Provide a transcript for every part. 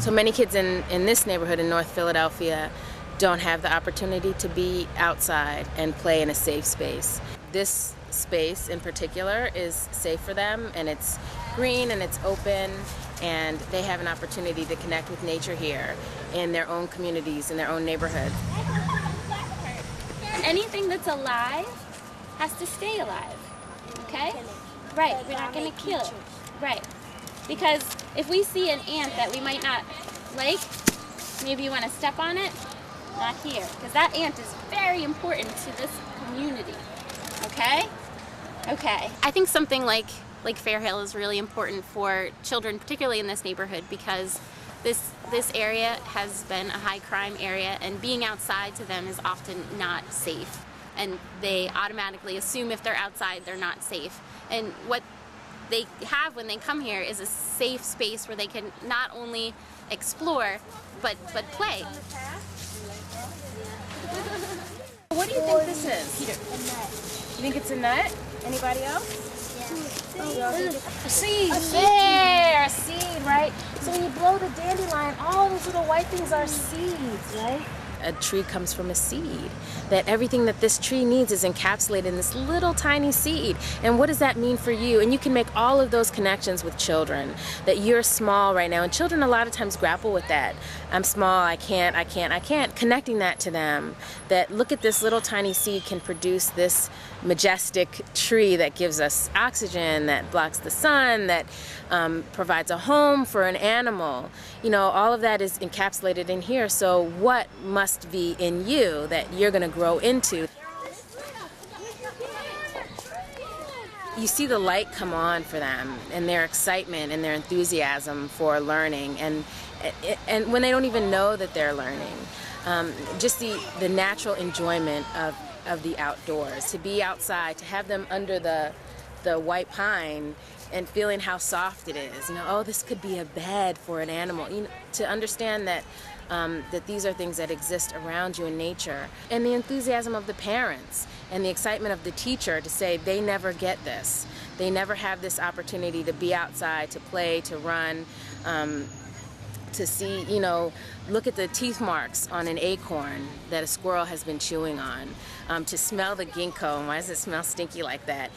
So many kids in this neighborhood in North Philadelphia don't have the opportunity to be outside and play in a safe space. This space in particular is safe for them, and it's green and it's open, and they have an opportunity to connect with nature here in their own communities, in their own neighborhoods. Anything that's alive has to stay alive, okay? Right, we're not going to kill it. Right. Because if we see an ant that we might not like, maybe you want to step on it, not here. Because that ant is very important to this community, okay? Okay. I think something like Fair Hill is really important for children, particularly in this neighborhood, because this area has been a high crime area, and being outside to them is often not safe. And they automatically assume if they're outside, they're not safe. And what they have when they come here is a safe space where they can not only explore, but play. What do you think this is, Peter? A nut. You think it's a nut? Anybody else? Yeah. A seed. There, a seed, right? So when you blow the dandelion, all those little white things are seeds, right? A tree comes from a seed. That everything that this tree needs is encapsulated in this little tiny seed. And what does that mean for you? And you can make all of those connections with children. That you're small right now. And children a lot of times grapple with that. I'm small, I can't. Connecting that to them. That look at this little tiny seed can produce this majestic tree that gives us oxygen, that blocks the sun, that provides a home for an animal. You know, all of that is encapsulated in here. So what must be in you that you're going to grow into? You see the light come on for them, and their excitement and their enthusiasm for learning, and when they don't even know that they're learning. Just the natural enjoyment of the outdoors, to be outside, to have them under the white pine and feeling how soft it is. You know, oh, this could be a bed for an animal. You know, to understand that that these are things that exist around you in nature, and the enthusiasm of the parents and the excitement of the teacher to say they never get this. They never have this opportunity to be outside, to play, to run, to see, you know, look at the teeth marks on an acorn that a squirrel has been chewing on, to smell the ginkgo. Why does it smell stinky like that?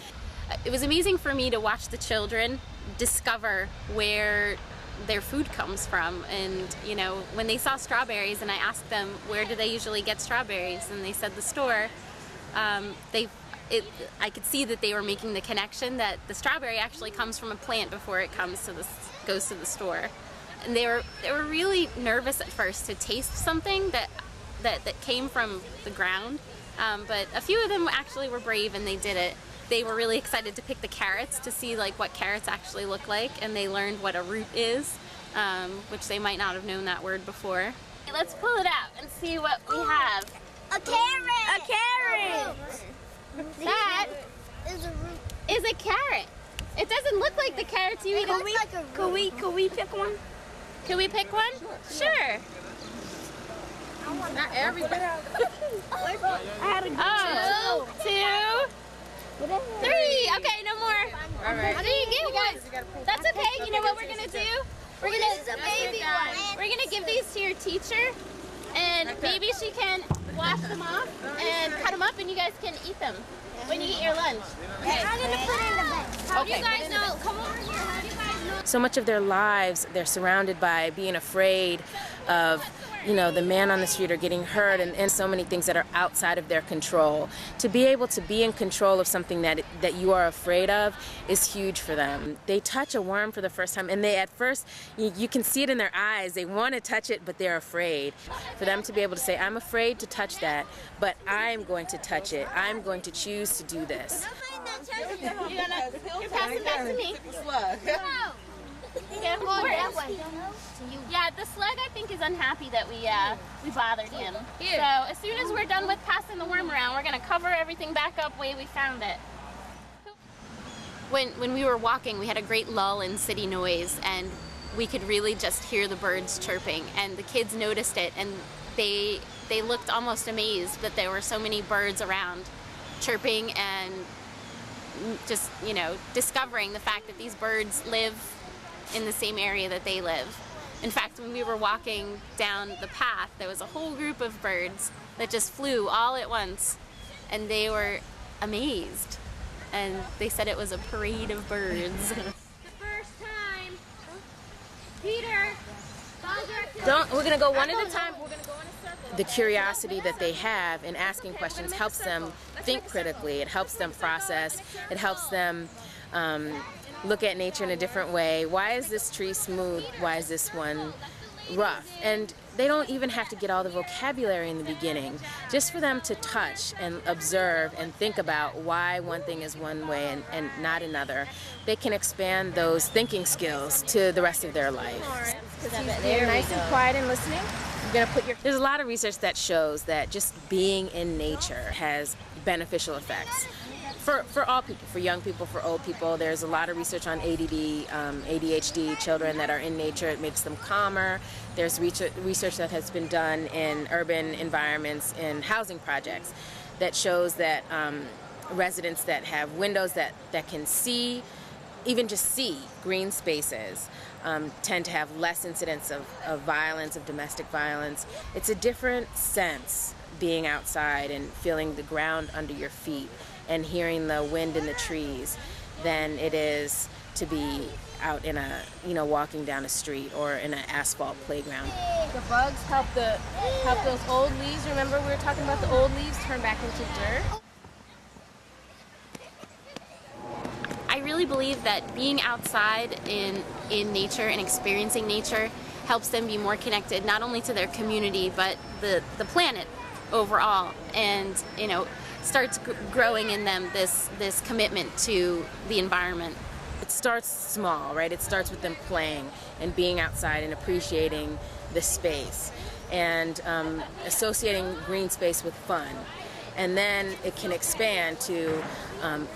It was amazing for me to watch the children discover where their food comes from. And, you know, when they saw strawberries and I asked them where do they usually get strawberries, and they said the store, I could see that they were making the connection that the strawberry actually comes from a plant before it goes to the store. And they were really nervous at first to taste something that came from the ground, but a few of them actually were brave and they did it. They were really excited to pick the carrots to see like what carrots actually look like, and they learned what a root is, which they might not have known that word before. Let's pull it out and see what we have. A carrot! A carrot! That is a carrot. It doesn't look like the carrots you eat. Could we pick one? Can we pick one? Sure. Not everybody. I had a good Oh, 2, 3. Okay, no more. All right. So you get one. That's okay. You know what we're gonna do? This is a baby one. We're gonna give these to your teacher, and maybe she can wash them off and cut them up, and you guys can eat them when you eat your lunch. Okay. I'm gonna put it in the bag. How do you guys know? Come over here. How do you guys know? So much of their lives, they're surrounded by being afraid of, you know, the man on the street or getting hurt, and so many things that are outside of their control. To be able to be in control of something that you are afraid of is huge for them. They touch a worm for the first time, and they at first, you can see it in their eyes. They want to touch it, but they're afraid. For them to be able to say, I'm afraid to touch that, but I'm going to touch it. I'm going to choose to do this. You're passing back to me. Yeah, the slug I think is unhappy that we bothered him. So as soon as we're done with passing the worm around, we're gonna cover everything back up the way we found it. When we were walking, we had a great lull in city noise, and we could really just hear the birds chirping, and the kids noticed it, and they looked almost amazed that there were so many birds around chirping, and just, you know, discovering the fact that these birds live in the same area that they live. In fact, when we were walking down the path, there was a whole group of birds that just flew all at once, and they were amazed. And they said it was a parade of birds. The first time, Peter, We're gonna go one at a time. We're gonna go in a circle. The curiosity that they have in asking questions helps them think critically. It helps them process. It helps them look at nature in a different way. Why is this tree smooth? Why is this one rough? And they don't even have to get all the vocabulary in the beginning. Just for them to touch and observe and think about why one thing is one way and not another, they can expand those thinking skills to the rest of their life. You're nice and quiet and listening. You're gonna put your... There's a lot of research that shows that just being in nature has beneficial effects. For all people, for young people, for old people. There's a lot of research on ADD, ADHD children that are in nature. It makes them calmer. There's research that has been done in urban environments, in housing projects, that shows that residents that have windows that can see, even just see green spaces, tend to have less incidents of violence, of domestic violence. It's a different sense being outside and feeling the ground under your feet and hearing the wind in the trees than it is to be out in a, walking down a street or in an asphalt playground. The bugs help those old leaves. Remember we were talking about the old leaves turn back into dirt? I really believe that being outside in nature and experiencing nature helps them be more connected not only to their community but the planet overall, and starts growing in them this commitment to the environment. It starts small, right? It starts with them playing and being outside and appreciating the space and associating green space with fun. And then it can expand to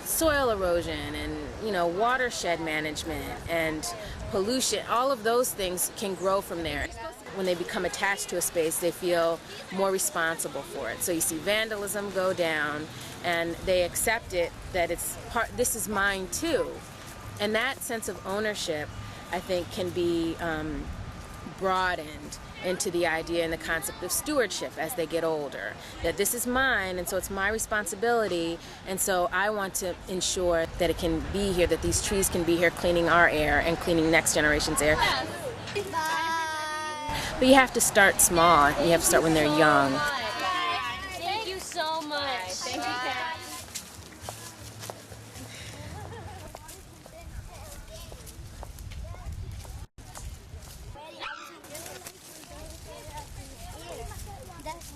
soil erosion and watershed management and pollution. All of those things can grow from there. When they become attached to a space, they feel more responsible for it. So you see vandalism go down, and they accept it that this is mine too. And that sense of ownership, I think, can be broadened into the idea and the concept of stewardship as they get older. That this is mine, and so it's my responsibility, and so I want to ensure that it can be here, that these trees can be here cleaning our air and cleaning next generation's air. But you have to start small. You have to start when they're young. Thank you so much. Thank you, Kat. That's